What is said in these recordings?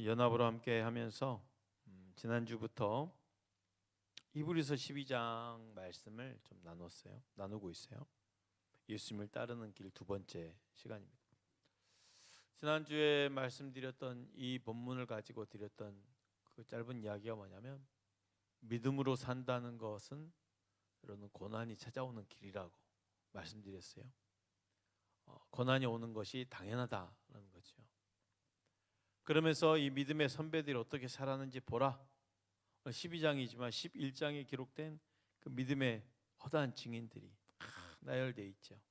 연합으로 함께 하면서 지난주부터 히브리서 12장 말씀을 좀 나누고 있어요. 예수님을 따르는 길 두 번째 시간입니다. 지난주에 말씀드렸던 이 본문을 가지고 드렸던 그 짧은 이야기가 뭐냐면, 믿음으로 산다는 것은 여러분 고난이 찾아오는 길이라고 말씀드렸어요. 고난이 오는 것이 당연하다는 거죠. 그러면서 이 믿음의 선배들이 어떻게 살았는지 보라. 12장이지만 11장에 기록된 그 믿음의 허다한 증인들이 나열되어 있죠.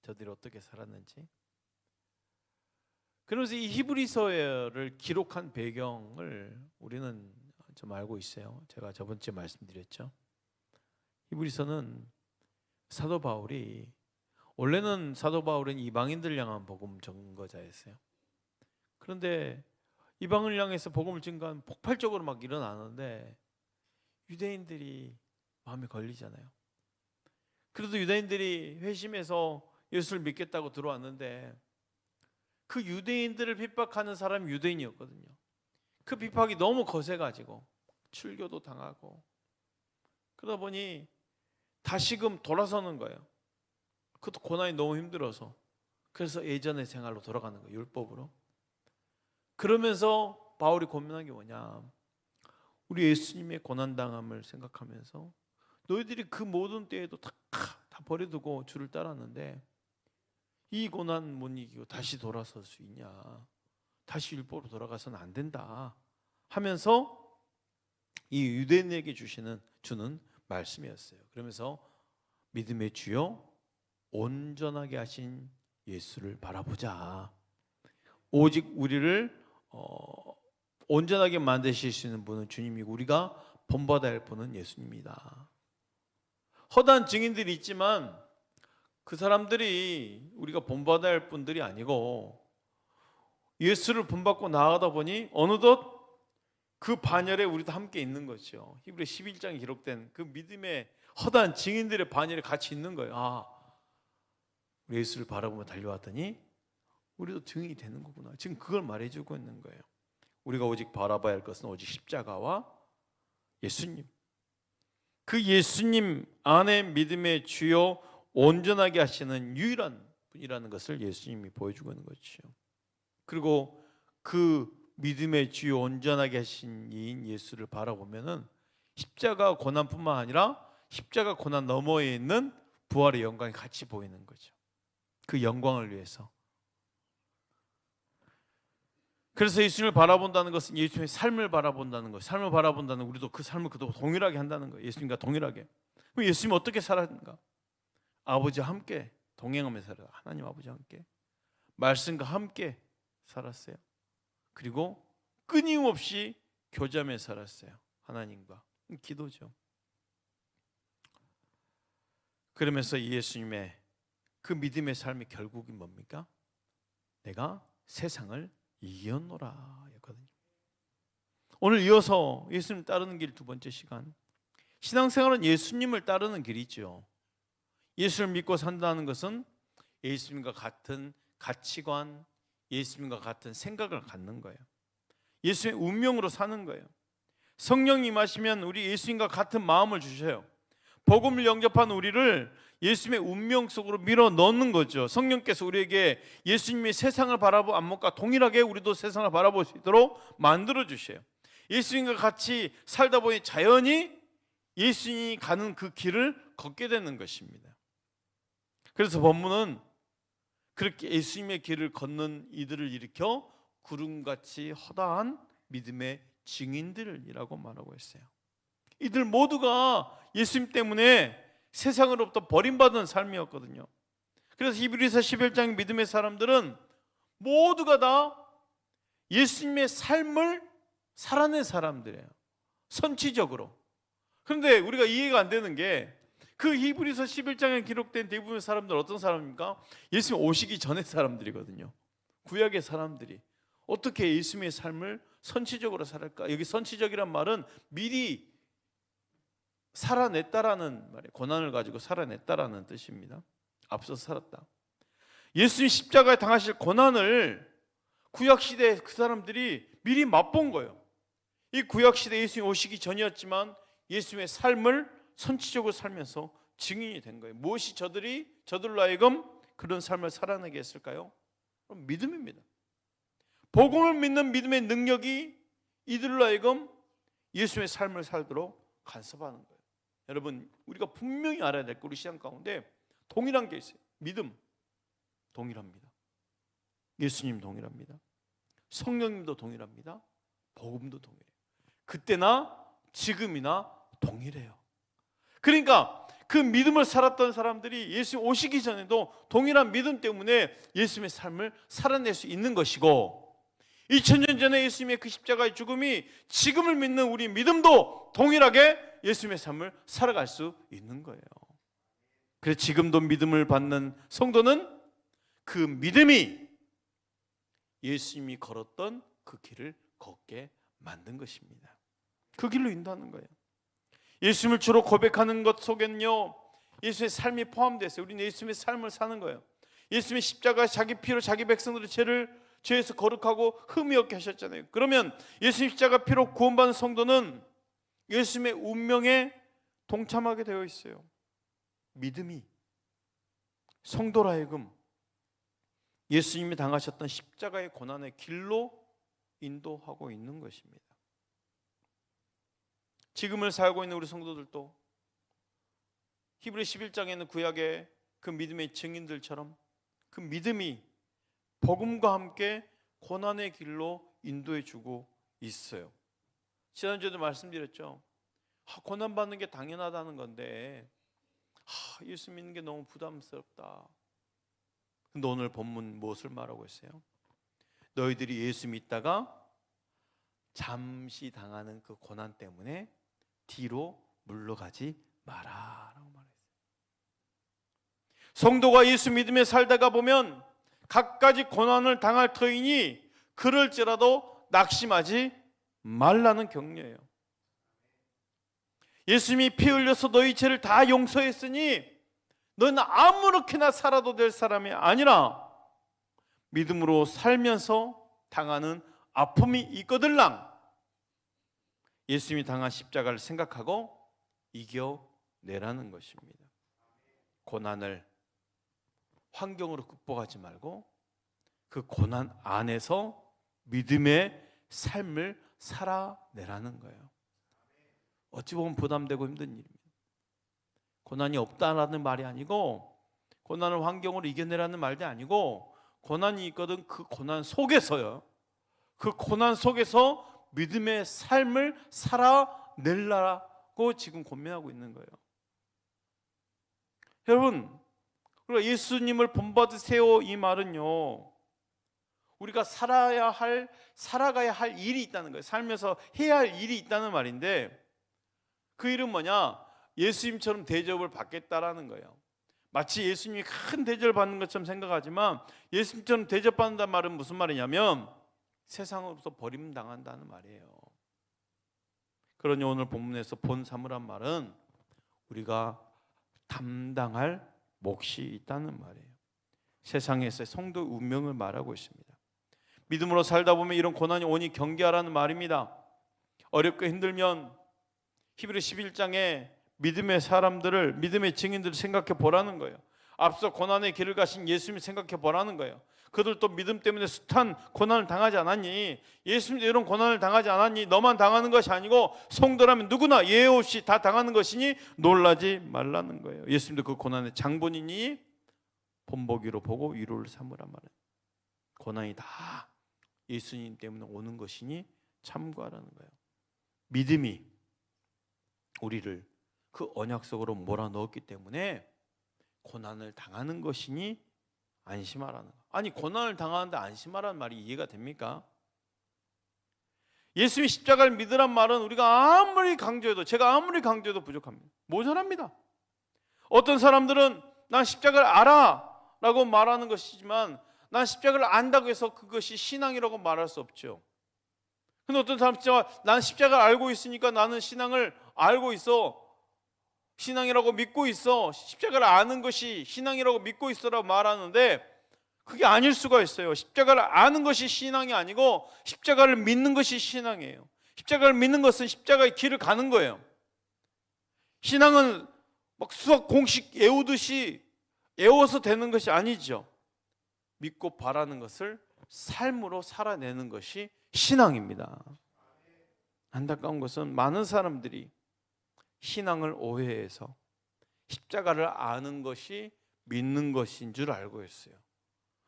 저들이 어떻게 살았는지. 그러면서 이 히브리서를 기록한 배경을 우리는 좀 알고 있어요. 제가 저번 주에 말씀드렸죠. 히브리서는 사도 바울이, 원래는 사도 바울은 이방인들 향한 복음 전거자였어요. 그런데 이방을 향해서 복음을 증거하면 폭발적으로 막 일어나는데 유대인들이 마음에 걸리잖아요. 그래도 유대인들이 회심해서 예수를 믿겠다고 들어왔는데 그 유대인들을 핍박하는 사람이 유대인이었거든요. 그 핍박이 너무 거세가지고 출교도 당하고 그러다 보니 다시금 돌아서는 거예요. 그것도 고난이 너무 힘들어서. 그래서 예전의 생활로 돌아가는 거예요. 율법으로. 그러면서 바울이 고민한 게 뭐냐, 우리 예수님의 고난당함을 생각하면서 너희들이 그 모든 때에도 다 버려두고 주를 따랐는데 이 고난 못 이기고 다시 돌아설 수 있냐, 다시 율법으로 돌아가서는 안 된다 하면서 이 유대인에게 주는 말씀이었어요. 그러면서 믿음의 주요 온전하게 하신 예수를 바라보자. 오직 우리를 온전하게 만드실 수 있는 분은 주님이고 우리가 본받아야 할 분은 예수님이다. 허다한 증인들이 있지만 그 사람들이 우리가 본받아야 할 분들이 아니고 예수를 본받고 나아가다 보니 어느덧 그 반열에 우리도 함께 있는 거죠. 히브리 11장에 기록된 그 믿음의 허다한 증인들의 반열에 같이 있는 거예요. 우리 예수를 바라보며 달려왔더니 우리도 증인이 되는 거구나. 지금 그걸 말해주고 있는 거예요. 우리가 오직 바라봐야 할 것은 오직 십자가와 예수님. 그 예수님 안에 믿음의 주요 온전하게 하시는 유일한 분이라는 것을 예수님이 보여주고 있는 거죠. 그리고 그 믿음의 주요 온전하게 하신 이인 예수를 바라보면은 십자가 고난뿐만 아니라 십자가 고난 너머에 있는 부활의 영광이 같이 보이는 거죠. 그 영광을 위해서. 그래서 예수님을 바라본다는 것은 예수님의 삶을 바라본다는 거예요. 삶을 바라본다는, 우리도 그 삶을 그도 동일하게 한다는 거예요. 예수님과 동일하게. 그럼 예수님은 어떻게 살았는가? 아버지와 함께 동행하며 살아요. 하나님 아버지와 함께 말씀과 함께 살았어요. 그리고 끊임없이 교제하며 살았어요. 하나님과. 기도죠. 그러면서 예수님의 그 믿음의 삶의 결국이 뭡니까? 내가 세상을 이겼노라 였거든요. 오늘 이어서 예수님 따르는 길 두 번째 시간. 신앙생활은 예수님을 따르는 길이죠. 예수를 믿고 산다는 것은 예수님과 같은 가치관, 예수님과 같은 생각을 갖는 거예요. 예수님의 운명으로 사는 거예요. 성령이 임하시면 우리 예수님과 같은 마음을 주셔요. 복음을 영접한 우리를 예수님의 운명 속으로 밀어 넣는 거죠. 성령께서 우리에게 예수님이 세상을 바라본 안목과 동일하게 우리도 세상을 바라볼 수 있도록 만들어 주셔요. 예수님과 같이 살다 보니 자연히 예수님이 가는 그 길을 걷게 되는 것입니다. 그래서 본문은 그렇게 예수님의 길을 걷는 이들을 일으켜 구름같이 허다한 믿음의 증인들이라고 말하고 있어요. 이들 모두가 예수님 때문에 세상으로부터 버림받은 삶이었거든요. 그래서 히브리서 11장 믿음의 사람들은 모두가 다 예수님의 삶을 살아낸 사람들이에요. 선취적으로. 그런데 우리가 이해가 안 되는 게, 그 히브리서 11장에 기록된 대부분의 사람들은 어떤 사람입니까? 예수님 오시기 전의 사람들이거든요. 구약의 사람들이 어떻게 예수님의 삶을 선취적으로 살았까? 여기 선취적이란 말은 미리 살아냈다라는 말이에요. 고난을 가지고 살아냈다라는 뜻입니다. 앞서 살았다. 예수님 십자가에 당하실 고난을 구약시대 그 사람들이 미리 맛본 거예요. 이 구약시대 예수님 오시기 전이었지만 예수님의 삶을 선취적으로 살면서 증인이 된 거예요. 무엇이 저들로 하여금 그런 삶을 살아내게 했을까요? 그럼 믿음입니다. 복음을 믿는 믿음의 능력이 이들로 하여금 예수님의 삶을 살도록 간섭하는 거예요. 여러분, 우리가 분명히 알아야 될 거, 우리 신앙 가운데 동일한 게 있어요. 믿음 동일합니다. 예수님 동일합니다. 성령님도 동일합니다. 복음도 동일해요. 그때나 지금이나 동일해요. 그러니까 그 믿음을 살았던 사람들이 예수님 오시기 전에도 동일한 믿음 때문에 예수님의 삶을 살아낼 수 있는 것이고, 2000년 전에 예수님의 그 십자가의 죽음이 지금을 믿는 우리 믿음도 동일하게 예수님의 삶을 살아갈 수 있는 거예요. 그래서 지금도 믿음을 받는 성도는 그 믿음이 예수님이 걸었던 그 길을 걷게 만든 것입니다. 그 길로 인도하는 거예요. 예수님을 주로 고백하는 것 속에는요, 예수의 삶이 포함되어 있어요. 우리는 예수님의 삶을 사는 거예요. 예수님의 십자가 자기 피로 자기 백성들의 죄에서 거룩하고 흠이 없게 하셨잖아요. 그러면 예수님 십자가 피로 구원받은 성도는 예수님의 운명에 동참하게 되어 있어요. 믿음이 성도라 하여금 예수님이 당하셨던 십자가의 고난의 길로 인도하고 있는 것입니다. 지금을 살고 있는 우리 성도들도 히브리 11장에는 구약의 그 믿음의 증인들처럼 그 믿음이 복음과 함께 고난의 길로 인도해 주고 있어요. 지난주에도 말씀드렸죠. 고난 받는 게 당연하다는 건데 예수 믿는 게 너무 부담스럽다. 근데 오늘 본문 무엇을 말하고 있어요? 너희들이 예수 믿다가 잠시 당하는 그 고난 때문에 뒤로 물러가지 마라 라고 말했어요. 성도가 예수 믿음에 살다가 보면 갖가지 고난을 당할 터이니 그럴지라도 낙심하지 말라는 격려예요. 예수님이 피 흘려서 너희 죄를 다 용서했으니 너는 아무렇게나 살아도 될 사람이 아니라 믿음으로 살면서 당하는 아픔이 있거들랑 예수님이 당한 십자가를 생각하고 이겨내라는 것입니다. 고난을 환경으로 극복하지 말고 그 고난 안에서 믿음의 삶을 살아내라는 거예요. 어찌 보면 부담되고 힘든 일입니다. 고난이 없다라는 말이 아니고, 고난을 환경으로 이겨내라는 말도 아니고, 고난이 있거든 그 고난 속에서요, 그 고난 속에서 믿음의 삶을 살아내려고 지금 고민하고 있는 거예요. 여러분, 그리고 예수님을 본받으세요 이 말은요, 우리가 살아가야 할 일이 있다는 거예요. 살면서 해야 할 일이 있다는 말인데, 그 일은 뭐냐? 예수님처럼 대접을 받겠다라는 거예요. 마치 예수님이 큰 대접을 받는 것처럼 생각하지만 예수님처럼 대접받는다는 말은 무슨 말이냐면 세상으로부터 버림당한다는 말이에요. 그러니 오늘 본문에서 본 삼으란 말은 우리가 담당할 몫이 있다는 말이에요. 세상에서의 성도의 운명을 말하고 있습니다. 믿음으로 살다 보면 이런 고난이 오니 경계하라는 말입니다. 어렵고 힘들면 히브리 11장에 믿음의 사람들을, 믿음의 증인들을 생각해 보라는 거예요. 앞서 고난의 길을 가신 예수님을 생각해 보라는 거예요. 그들도 믿음 때문에 숱한 고난을 당하지 않았니? 예수님도 이런 고난을 당하지 않았니? 너만 당하는 것이 아니고 성도라면 누구나 예외 없이 다 당하는 것이니 놀라지 말라는 거예요. 예수님도 그 고난의 장본이니 본보기로 보고 위로를 삼으란 말이에요. 고난이 다 예수님 때문에 오는 것이니 참고하라는 거예요. 믿음이 우리를 그 언약 속으로 몰아넣었기 때문에 고난을 당하는 것이니 안심하라는 거예요. 아니, 고난을 당하는데 안심하라는 말이 이해가 됩니까? 예수님이 십자가를 믿으란 말은 우리가 아무리 강조해도, 제가 아무리 강조해도 부족합니다. 모자랍니다. 어떤 사람들은 난 십자가를 알아 라고 말하는 것이지만 난 십자가를 안다고 해서 그것이 신앙이라고 말할 수 없죠. 근데 어떤 사람은 난 십자가를 알고 있으니까 나는 신앙을 알고 있어, 신앙이라고 믿고 있어, 십자가를 아는 것이 신앙이라고 믿고 있어라고 말하는데, 그게 아닐 수가 있어요. 십자가를 아는 것이 신앙이 아니고 십자가를 믿는 것이 신앙이에요. 십자가를 믿는 것은 십자가의 길을 가는 거예요. 신앙은 막 수학 공식 외우듯이 외워서 되는 것이 아니죠. 믿고 바라는 것을 삶으로 살아내는 것이 신앙입니다. 안타까운 것은 많은 사람들이 신앙을 오해해서 십자가를 아는 것이 믿는 것인 줄 알고 있어요.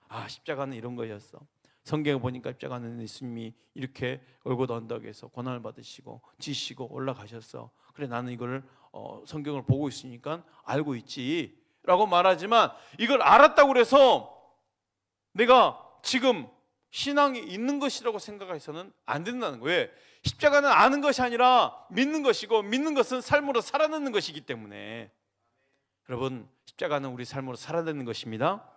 아, 십자가는 이런 거였어. 성경에 보니까 십자가는 예수님이 이렇게 올고다 언덕에서 고난을 받으시고 지시고 올라가셨어. 그래, 나는 이걸 성경을 보고 있으니까 알고 있지 라고 말하지만, 이걸 알았다고 해서 내가 지금 신앙이 있는 것이라고 생각해서는 안 된다는 거예요. 왜? 십자가는 아는 것이 아니라 믿는 것이고, 믿는 것은 삶으로 살아내는 것이기 때문에. 여러분, 십자가는 우리 삶으로 살아내는 것입니다.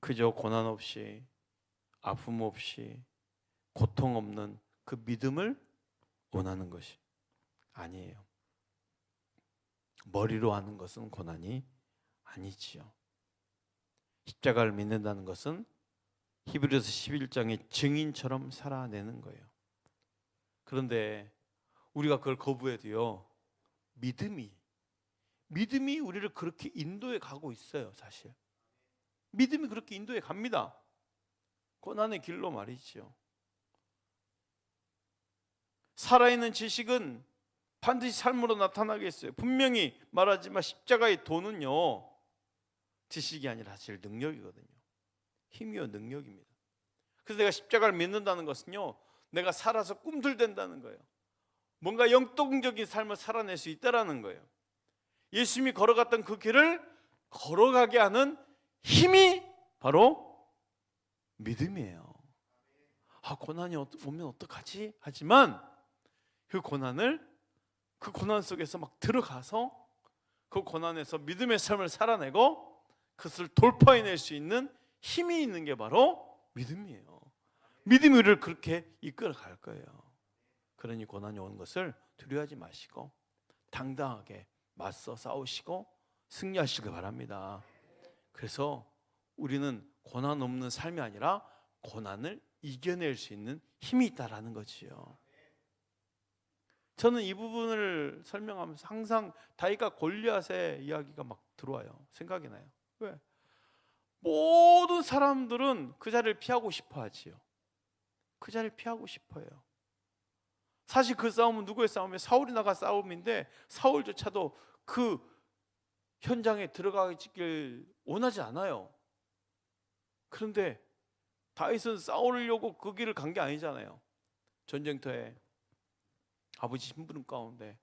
그저 고난 없이, 아픔 없이, 고통 없는 그 믿음을 원하는 것이 아니에요. 머리로 하는 것은 고난이 아니지요. 십자가를 믿는다는 것은 히브리서 11장의 증인처럼 살아내는 거예요. 그런데 우리가 그걸 거부해도요, 믿음이 우리를 그렇게 인도해 가고 있어요. 사실 믿음이 그렇게 인도해 갑니다. 고난의 길로 말이죠. 살아있는 지식은 반드시 삶으로 나타나겠어요. 분명히 말하지만 십자가의 도는요, 지식이 아니라 사실 능력이거든요. 힘이요, 능력입니다. 그래서 내가 십자가를 믿는다는 것은요, 내가 살아서 꿈틀댄다는 거예요. 뭔가 영적인 삶을 살아낼 수 있다라는 거예요. 예수님이 걸어갔던 그 길을 걸어가게 하는 힘이 바로 믿음이에요. 아, 고난이 오면 어떡하지? 하지만 그 고난 속에서 막 들어가서 그 고난에서 믿음의 삶을 살아내고 그것을 돌파해낼 수 있는 힘이 있는 게 바로 믿음이에요. 믿음이 우리를 그렇게 이끌어 갈 거예요. 그러니 고난이 오는 것을 두려워하지 마시고 당당하게 맞서 싸우시고 승리하시길 바랍니다. 그래서 우리는 고난 없는 삶이 아니라 고난을 이겨낼 수 있는 힘이 있다라는 거지요. 저는 이 부분을 설명하면서 항상 다윗과 골리앗의 이야기가 막 들어와요. 생각이 나요. 왜? 모든 사람들은 그 자리를 피하고 싶어 하지요. 그 자리를 피하고 싶어 해요. 사실 그 싸움은 누구의 싸움이에요? 사울이 나가 싸움인데 사울조차도 그 현장에 들어가길 원하지 않아요. 그런데 다윗은 싸우려고 그 길을 간 게 아니잖아요. 전쟁터에 아버지 심부름 가운데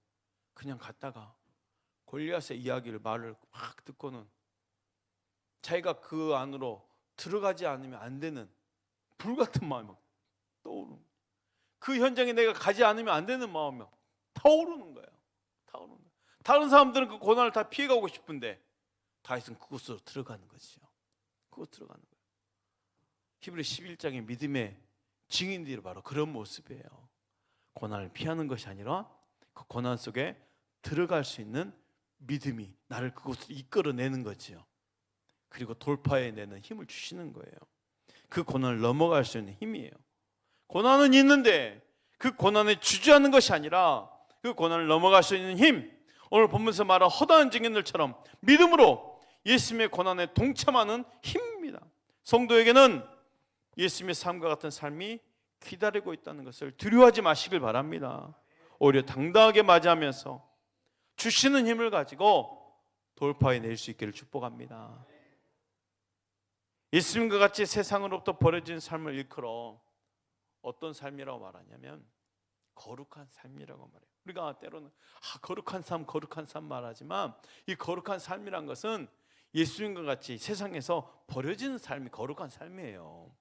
그냥 갔다가 골리앗의 말을 막 듣고는 자기가 그 안으로 들어가지 않으면 안 되는 불같은 마음이 막 떠오르는, 그 현장에 내가 가지 않으면 안 되는 마음이 막 타오르는 거예요. 다른 사람들은 그 고난을 다 피해가고 싶은데 다윗은 그곳으로 들어가는 거지요. 그곳 들어가는 거예요. 히브리 11장의 믿음의 증인들이 바로 그런 모습이에요. 고난을 피하는 것이 아니라 그 고난 속에 들어갈 수 있는 믿음이 나를 그곳으로 이끌어내는 거지요. 그리고 돌파해내는 힘을 주시는 거예요. 그 고난을 넘어갈 수 있는 힘이에요. 고난은 있는데 그 고난에 주저하는 것이 아니라 그 고난을 넘어갈 수 있는 힘, 오늘 본문에서 말한 허다한 증인들처럼 믿음으로 예수님의 고난에 동참하는 힘입니다. 성도에게는 예수님의 삶과 같은 삶이 기다리고 있다는 것을 두려워하지 마시길 바랍니다. 오히려 당당하게 맞이하면서 주시는 힘을 가지고 돌파해낼 수 있기를 축복합니다. 예수님과 같이 세상으로부터 버려진 삶을 일컬어 어떤 삶이라고 말하냐면 거룩한 삶이라고 말해요. 우리가 때로는 거룩한 삶 말하지만 이 거룩한 삶이란 것은 예수님과 같이 세상에서 버려지는 삶이 거룩한 삶이에요.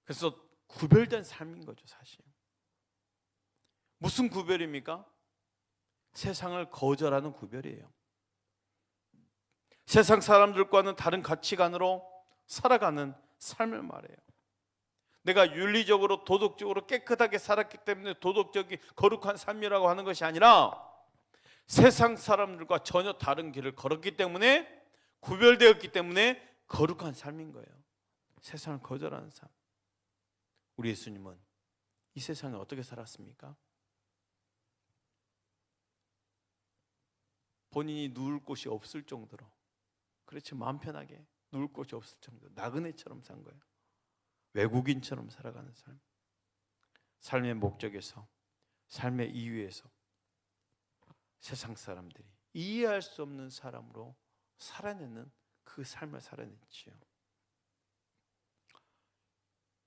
그래서 구별된 삶인 거죠. 사실 무슨 구별입니까? 세상을 거절하는 구별이에요. 세상 사람들과는 다른 가치관으로 살아가는 삶을 말해요. 내가 윤리적으로 도덕적으로 깨끗하게 살았기 때문에 도덕적인 거룩한 삶이라고 하는 것이 아니라 세상 사람들과 전혀 다른 길을 걸었기 때문에 구별되었기 때문에 거룩한 삶인 거예요. 세상을 거절하는 삶. 우리 예수님은 이 세상에 어떻게 살았습니까? 본인이 누울 곳이 없을 정도로, 그렇지, 마음 편하게 누울 곳이 없을 정도로 나그네처럼 산 거예요. 외국인처럼 살아가는 삶. 삶의 목적에서, 삶의 이유에서 세상 사람들이 이해할 수 없는 사람으로 살아내는 그 삶을 살아냈지요.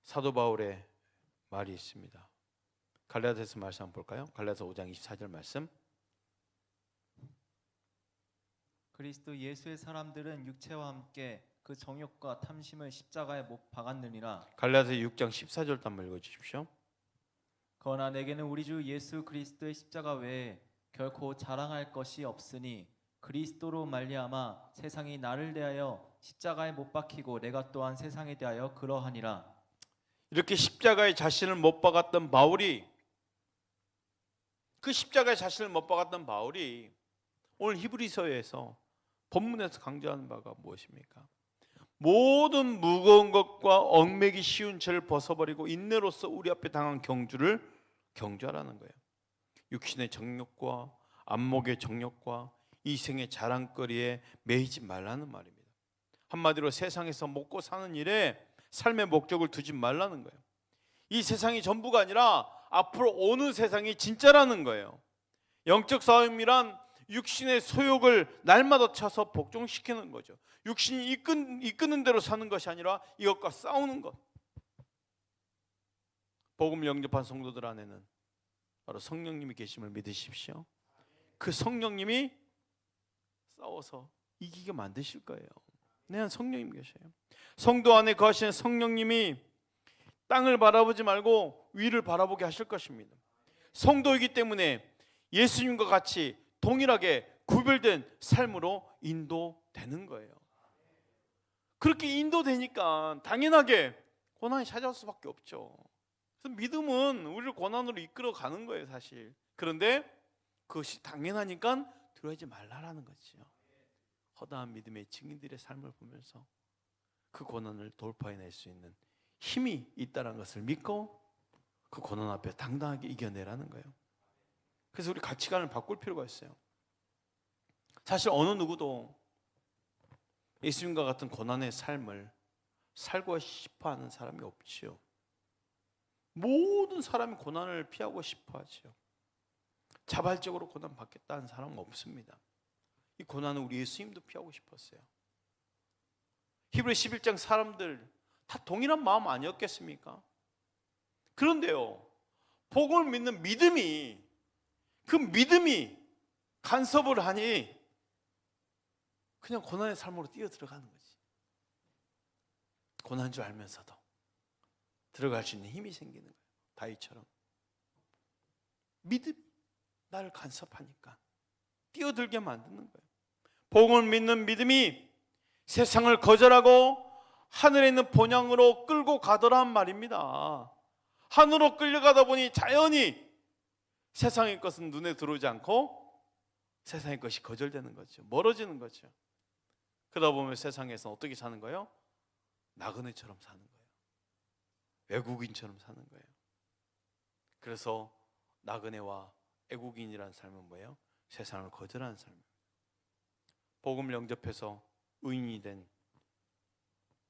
사도 바울의 말이 있습니다. 갈라디아서 말씀 한번 볼까요? 갈라디아서 5장 24절 말씀. 그리스도 예수의 사람들은 육체와 함께 그 정욕과 탐심을 십자가에 못 박았느니라. 갈라디아서 6장 14절도 한번 읽어주십시오. 그러나 내게는 우리 주 예수 그리스도의 십자가 외에 결코 자랑할 것이 없으니 그리스도로 말미암아 세상이 나를 대하여 십자가에 못 박히고 내가 또한 세상에 대하여 그러하니라. 이렇게 십자가에 자신을 못 박았던 바울이, 그 십자가에 자신을 못 박았던 바울이 오늘 히브리서에서 본문에서 강조하는 바가 무엇입니까? 모든 무거운 것과 얽매기 쉬운 죄를 벗어버리고 인내로서 우리 앞에 당한 경주를 경주하라는 거예요. 육신의 정욕과 안목의 정욕과 이생의 자랑거리에 매이지 말라는 말입니다. 한마디로 세상에서 먹고 사는 일에 삶의 목적을 두지 말라는 거예요. 이 세상이 전부가 아니라 앞으로 오는 세상이 진짜라는 거예요. 영적 싸움이란 육신의 소욕을 날마다 차서 복종시키는 거죠. 육신이 이끄는 대로 사는 것이 아니라 이것과 싸우는 것. 복음을 영접한 성도들 안에는 바로 성령님이 계심을 믿으십시오. 그 성령님이 싸워서 이기게 만드실 거예요. 내 안 성령님 계셔요. 성도 안에 거하시는 성령님이 땅을 바라보지 말고 위를 바라보게 하실 것입니다. 성도이기 때문에 예수님과 같이 동일하게 구별된 삶으로 인도되는 거예요. 그렇게 인도되니까 당연하게 고난이 찾아올 수밖에 없죠. 그래서 믿음은 우리를 고난으로 이끌어 가는 거예요, 사실. 그런데 그것이 당연하니까 들어오지 말라라는 거죠. 허다한 믿음의 증인들의 삶을 보면서 그 고난을 돌파해낼 수 있는 힘이 있다는 것을 믿고 그 고난 앞에 당당하게 이겨내라는 거예요. 그래서 우리 가치관을 바꿀 필요가 있어요. 사실 어느 누구도 예수님과 같은 고난의 삶을 살고 싶어하는 사람이 없지요. 모든 사람이 고난을 피하고 싶어하지요. 자발적으로 고난 받겠다는 사람은 없습니다. 이 고난은 우리 예수님도 피하고 싶었어요. 히브리 11장 사람들 다 동일한 마음 아니었겠습니까? 그런데요, 복음을 믿는 믿음이, 그 믿음이 간섭을 하니 그냥 고난의 삶으로 뛰어 들어가는 거지. 고난인 줄 알면서도 들어갈 수 있는 힘이 생기는 거예요. 다윗처럼 믿음이 나를 간섭하니까 뛰어들게 만드는 거예요. 복음을 믿는 믿음이 세상을 거절하고 하늘에 있는 본향으로 끌고 가더란 말입니다. 하늘로 끌려가다 보니 자연히 세상의 것은 눈에 들어오지 않고 세상의 것이 거절되는 거죠. 멀어지는 거죠. 그러다 보면 세상에서 어떻게 사는 거예요? 나그네처럼 사는 거예요. 외국인처럼 사는 거예요. 그래서 나그네와 애국인이라는 삶은 뭐예요? 세상을 거절하는 삶입니다. 복음을 영접해서 의인이 된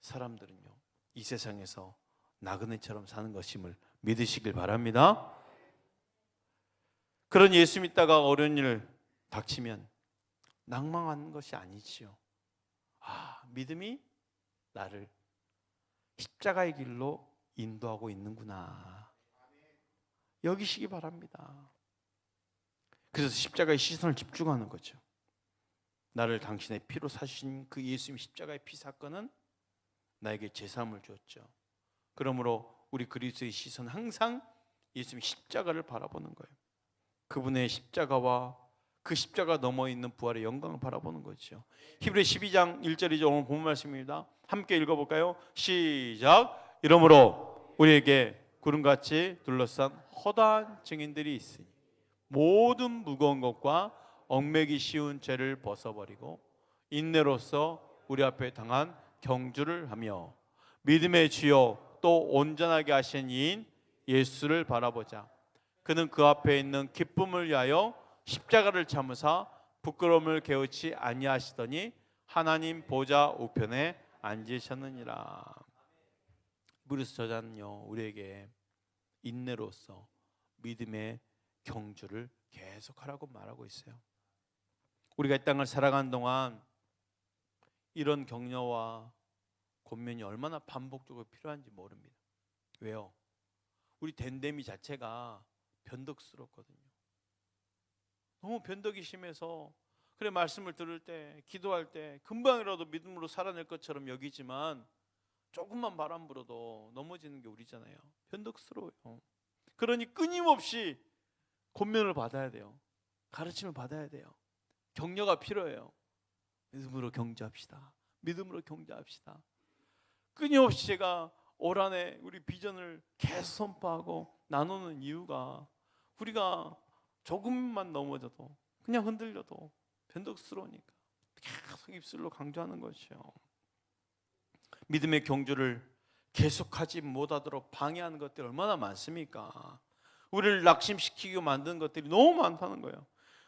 사람들은요, 이 세상에서 나그네처럼 사는 것임을 믿으시길 바랍니다. 그런 예수 믿다가 어려운 일 닥치면 낭망하는 것이 아니지요. 믿음이 나를 십자가의 길로 인도하고 있는구나, 여기시기 바랍니다. 그래서 십자가의 시선을 집중하는 거죠. 나를 당신의 피로 사신 그 예수님 십자가의 피 사건은 나에게 제사함을 주었죠. 그러므로 우리 그리스도의 시선은 항상 예수님 십자가를 바라보는 거예요. 그분의 십자가와 그 십자가 넘어 있는 부활의 영광을 바라보는 거죠. 히브리 12장 1절이죠. 오늘 본 말씀입니다. 함께 읽어볼까요? 시작. 이러므로 우리에게 구름같이 둘러싼 허다한 증인들이 있으니 모든 무거운 것과 얽매기 쉬운 죄를 벗어버리고 인내로서 우리 앞에 당한 경주를 하며 믿음의 주요 또 온전하게 하신 이인 예수를 바라보자. 그는 그 앞에 있는 기쁨을 위하여 십자가를 참으사 부끄러움을 개의치 아니하시더니 하나님 보좌 우편에 앉으셨느니라. 그래서 저자는요, 우리에게 인내로서 믿음의 경주를 계속하라고 말하고 있어요. 우리가 이 땅을 살아가는 동안 이런 격려와 권면이 얼마나 반복적으로 필요한지 모릅니다. 왜요? 우리 됨됨이 자체가 변덕스럽거든요. 너무 변덕이 심해서 그래 말씀을 들을 때 기도할 때 금방이라도 믿음으로 살아낼 것처럼 여기지만 조금만 바람 불어도 넘어지는 게 우리잖아요. 변덕스러워요. 그러니 끊임없이 권면을 받아야 돼요. 가르침을 받아야 돼요. 격려가 필요해요. 믿음으로 경주합시다. 믿음으로 경주합시다. 끊임없이 제가 올 한해 우리 비전을 계속 선포하고 나누는 이유가 우리가 조금만 넘어져도 그냥 흔들려도 변덕스러우니까 계속 입술로 강조하는 것이요. 믿음의 경주를 계속하지 못하도록 방해하는 것들이 얼마나 많습니까? 우리를 낙심시키고 만드는 것들이 너무 많다는 거예요.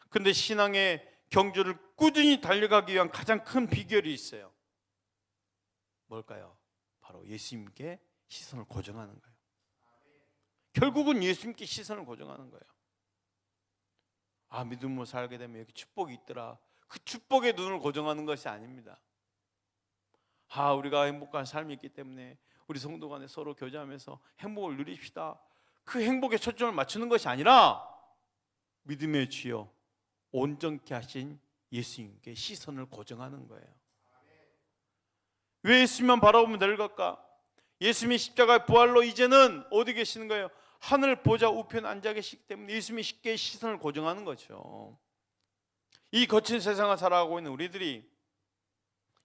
그런데 신앙의 경주를 꾸준히 달려가기 위한 가장 큰 비결이 있어요. 뭘까요? 바로 예수님께 시선을 고정하는 거예요. 결국은 예수님께 시선을 고정하는 거예요. 아, 믿음으로 살게 되면 여기 축복이 있더라. 그 축복에 눈을 고정하는 것이 아닙니다. 아, 우리가 행복한 삶이 있기 때문에 우리 성도 간에 서로 교제하면서 행복을 누립시다. 그 행복에 초점을 맞추는 것이 아니라 믿음의 주여 온전케 하신 예수님께 시선을 고정하는 거예요. 왜 예수님만 바라보면 될 걸까? 예수님이 십자가의 부활로 이제는 어디 계시는 거예요? 하늘 보좌 우편에 앉아 계시기 때문에 예수님이 쉽게 시선을 고정하는 거죠. 이 거친 세상을 살아가고 있는 우리들이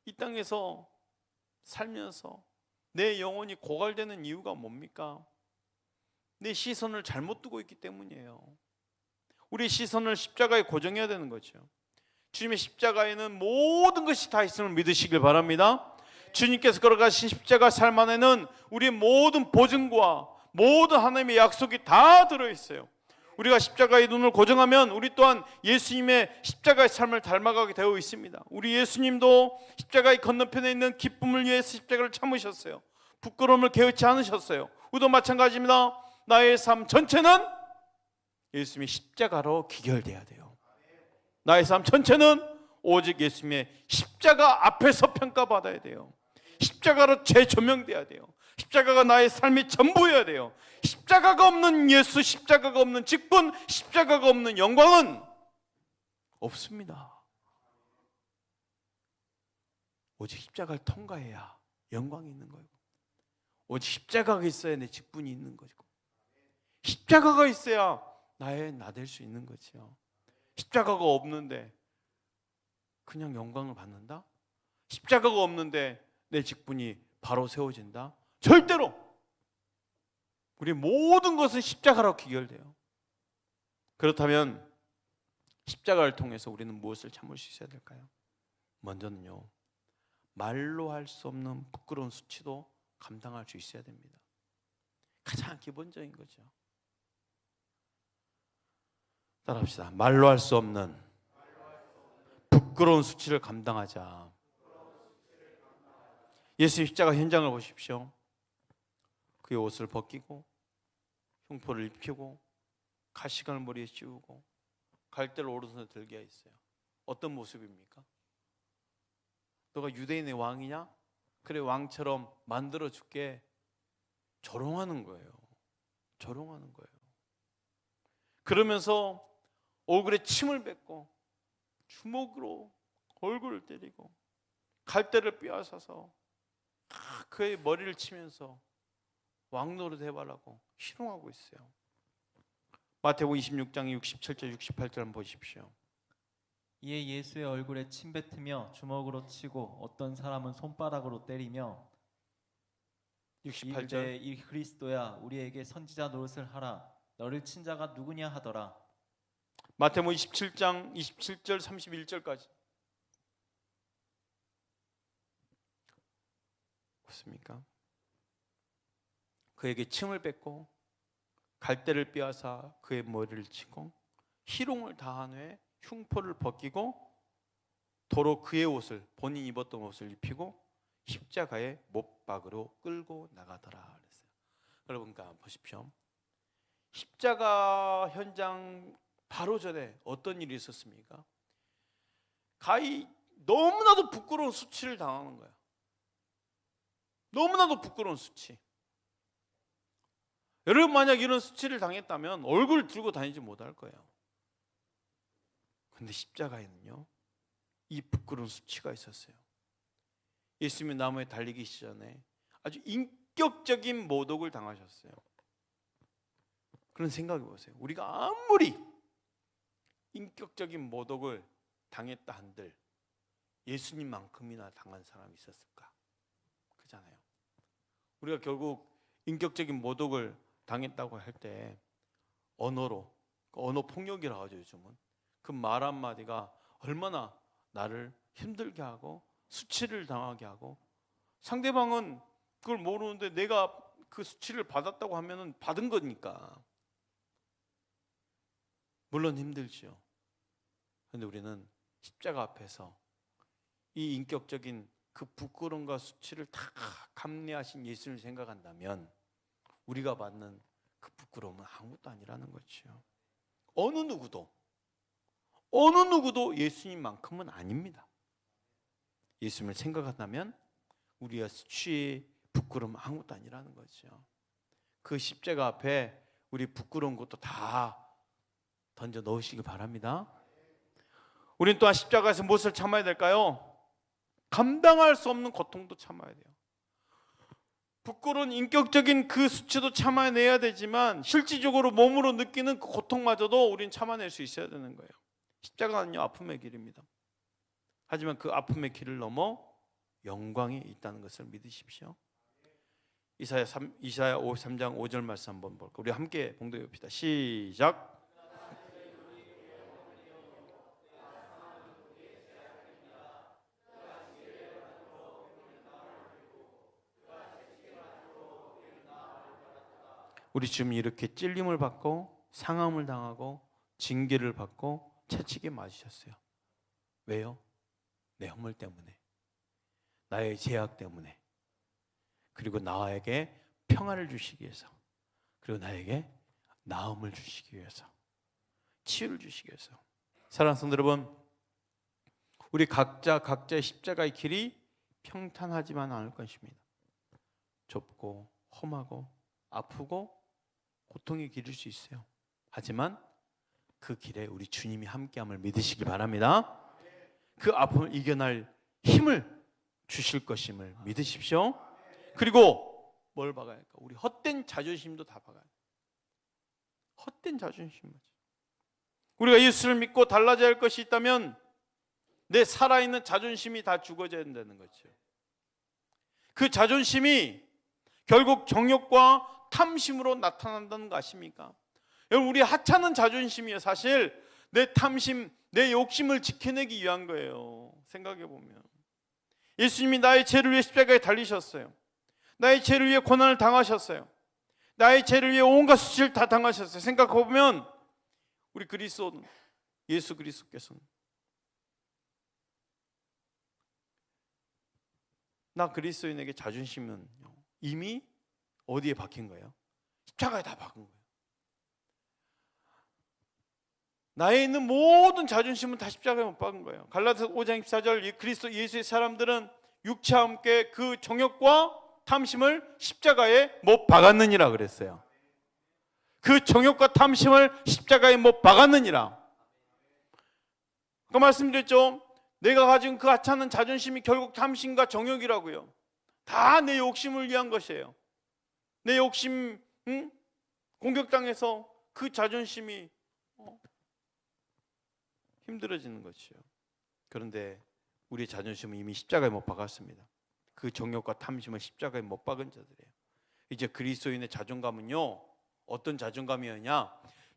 이 땅에서 살면서 내 영혼이 고갈되는 이유가 뭡니까? 내 시선을 잘못 두고 있기 때문이에요. 우리 시선을 십자가에 고정해야 되는 거죠. 주님의 십자가에는 모든 것이 다 있음을 믿으시길 바랍니다. 주님께서 걸어가신 십자가 삶 안에는 우리의 모든 보증과 모든 하나님의 약속이 다 들어있어요. 우리가 십자가의 눈을 고정하면 우리 또한 예수님의 십자가의 삶을 닮아가게 되어 있습니다. 우리 예수님도 십자가의 건너편에 있는 기쁨을 위해서 십자가를 참으셨어요. 부끄러움을 개의치 않으셨어요. 우리도 마찬가지입니다. 나의 삶 전체는 예수님의 십자가로 기결돼야 돼요. 나의 삶 전체는 오직 예수님의 십자가 앞에서 평가받아야 돼요. 십자가로 재조명돼야 돼요. 십자가가 나의 삶의 전부여야 돼요. 십자가가 없는 예수, 십자가가 없는 직분, 십자가가 없는 영광은 없습니다. 오직 십자가를 통과해야 영광이 있는 거예요. 오직 십자가가 있어야 내 직분이 있는 거고, 십자가가 있어야 나의 나 될 수 있는 거지요. 십자가가 없는데 그냥 영광을 받는다? 십자가가 없는데 내 직분이 바로 세워진다? 절대로! 우리 모든 것은 십자가로 기결돼요. 그렇다면 십자가를 통해서 우리는 무엇을 참을 수 있어야 될까요? 먼저는요, 말로 할 수 없는 부끄러운 수치도 감당할 수 있어야 됩니다. 가장 기본적인 거죠. 따라합시다. 말로 할 수 없는 부끄러운 수치를 감당하자. 예수의 십자가 현장을 보십시오. 그의 옷을 벗기고 흉포를 입히고 가시관을 머리에 씌우고 갈대를 오른손에 들게 있어요. 어떤 모습입니까? 너가 유대인의 왕이냐? 그래, 왕처럼 만들어줄게. 조롱하는 거예요. 조롱하는 거예요. 그러면서 얼굴에 침을 뱉고 주먹으로 얼굴을 때리고 갈대를 빼앗아서 그의 머리를 치면서 왕노릇 해봐라고 희롱하고 있어요. 마태복음 26장 67절 68절 한번 보십시오. 이에 예수의 얼굴에 침 뱉으며 주먹으로 치고 어떤 사람은 손바닥으로 때리며 68절 이 그리스도야 우리에게 선지자 노릇을 하라. 너를 친 자가 누구냐 하더라. 마태복음 27장 27절 31절까지 없습니까? 그에게 침을 뱉고 갈대를 빼앗아 그의 머리를 치고 희롱을 다한 후에 흉포를 벗기고 도로 그의 옷을, 본인이 입었던 옷을 입히고 십자가의 못박으로 끌고 나가더라 그랬어요. 여러분 보십시오. 십자가 현장 바로 전에 어떤 일이 있었습니까? 가히 너무나도 부끄러운 수치를 당하는 거야. 너무나도 부끄러운 수치. 여러분 만약 이런 수치를 당했다면 얼굴 들고 다니지 못할 거예요. 그런데 십자가에는요, 이 부끄러운 수치가 있었어요. 예수님이 나무에 달리기 전에 아주 인격적인 모독을 당하셨어요. 그런 생각해 보세요. 우리가 아무리 인격적인 모독을 당했다 한들 예수님만큼이나 당한 사람이 있었을까? 그잖아요. 우리가 결국 인격적인 모독을 당했다고 할 때 언어로, 언어 폭력이라고 하죠. 요즘은 그 말 한마디가 얼마나 나를 힘들게 하고 수치를 당하게 하고, 상대방은 그걸 모르는데 내가 그 수치를 받았다고 하면은 받은 거니까 물론 힘들죠. 그런데 우리는 십자가 앞에서 이 인격적인 그 부끄러움과 수치를 다 감내하신 예수를 생각한다면 우리가 받는 그 부끄러움은 아무것도 아니라는 거죠. 어느 누구도 예수님만큼은 아닙니다. 예수님을 생각한다면 우리의 수치의 부끄러움은 아무것도 아니라는 거죠. 그 십자가 앞에 우리 부끄러운 것도 다 던져 넣으시기 바랍니다. 우리는 또한 십자가에서 무엇을 참아야 될까요? 감당할 수 없는 고통도 참아야 돼요. 부끄러운 인격적인 그 수치도 참아내야 되지만 실질적으로 몸으로 느끼는 그 고통마저도 우리는 참아낼 수 있어야 되는 거예요. 십자가는요, 아픔의 길입니다. 하지만 그 아픔의 길을 넘어 영광이 있다는 것을 믿으십시오. 이사야 53장 5절 말씀 한번 볼까요? 우리 함께 봉독해 봅시다. 시작. 우리 지금 이렇게 찔림을 받고 상함을 당하고 징계를 받고 채찍에 맞으셨어요. 왜요? 내 허물 때문에, 나의 죄악 때문에, 그리고 나에게 평안을 주시기 위해서, 그리고 나에게 나음을 주시기 위해서, 치유를 주시기 위해서. 사랑하는 성도 여러분, 우리 각자의 십자가의 길이 평탄하지만 않을 것입니다. 좁고 험하고 아프고 고통의 길일 수 있어요. 하지만 그 길에 우리 주님이 함께함을 믿으시기 바랍니다. 그 아픔을 이겨낼 힘을 주실 것임을 믿으십시오. 그리고 뭘 박아야 할까? 우리 헛된 자존심도 다 박아야 돼요. 헛된 자존심. 우리가 예수를 믿고 달라져야 할 것이 있다면 내 살아있는 자존심이 다 죽어져야 된다는 거죠. 그 자존심이 결국 정욕과 탐심으로 나타난다는 거 아십니까? 여러분, 우리 하찮은 자존심이에요. 사실 내 탐심, 내 욕심을 지켜내기 위한 거예요. 생각해 보면 예수님이 나의 죄를 위해 십자가에 달리셨어요. 나의 죄를 위해 고난을 당하셨어요. 나의 죄를 위해 온갖 수치를 다 당하셨어요. 생각해 보면 우리 그리스도 예수 그리스도께서는 나 그리스도인에게 자존심은 이미 어디에 박힌 거예요? 십자가에 다 박은 거예요. 나에 있는 모든 자존심은 다 십자가에 못 박은 거예요. 갈라디아서 5장 24절 그리스도 예수의 사람들은 육체와 함께 그 정욕과 탐심을 십자가에 못 박았느니라 그랬어요. 그 정욕과 탐심을 십자가에 못 박았느니라. 아까 말씀드렸죠. 내가 가진 그 하찮은 자존심이 결국 탐심과 정욕이라고요. 다 내 욕심을 위한 것이에요. 내 욕심 공격당해서 그 자존심이 힘들어지는 것이요. 그런데 우리의 자존심은 이미 십자가에 못 박았습니다. 그 정욕과 탐심을 십자가에 못 박은 자들이에요. 이제 그리스도인의 자존감은요, 어떤 자존감이었냐?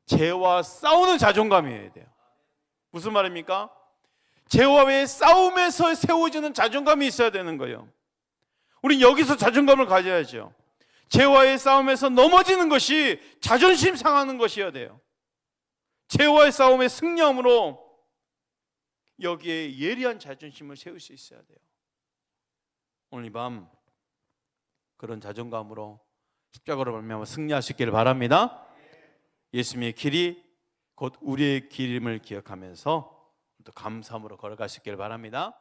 죄와 싸우는 자존감이어야 돼요. 무슨 말입니까? 죄와의 싸움에서 세워지는 자존감이 있어야 되는 거예요. 우린 여기서 자존감을 가져야죠. 죄와의 싸움에서 넘어지는 것이 자존심 상하는 것이어야 돼요. 죄와의 싸움에 승리함으로 여기에 예리한 자존심을 세울 수 있어야 돼요. 오늘 이 밤 그런 자존감으로 십자가로 말미암아 승리하시기를 바랍니다. 예수님의 길이 곧 우리의 길임을 기억하면서 또 감사함으로 걸어가시기를 바랍니다.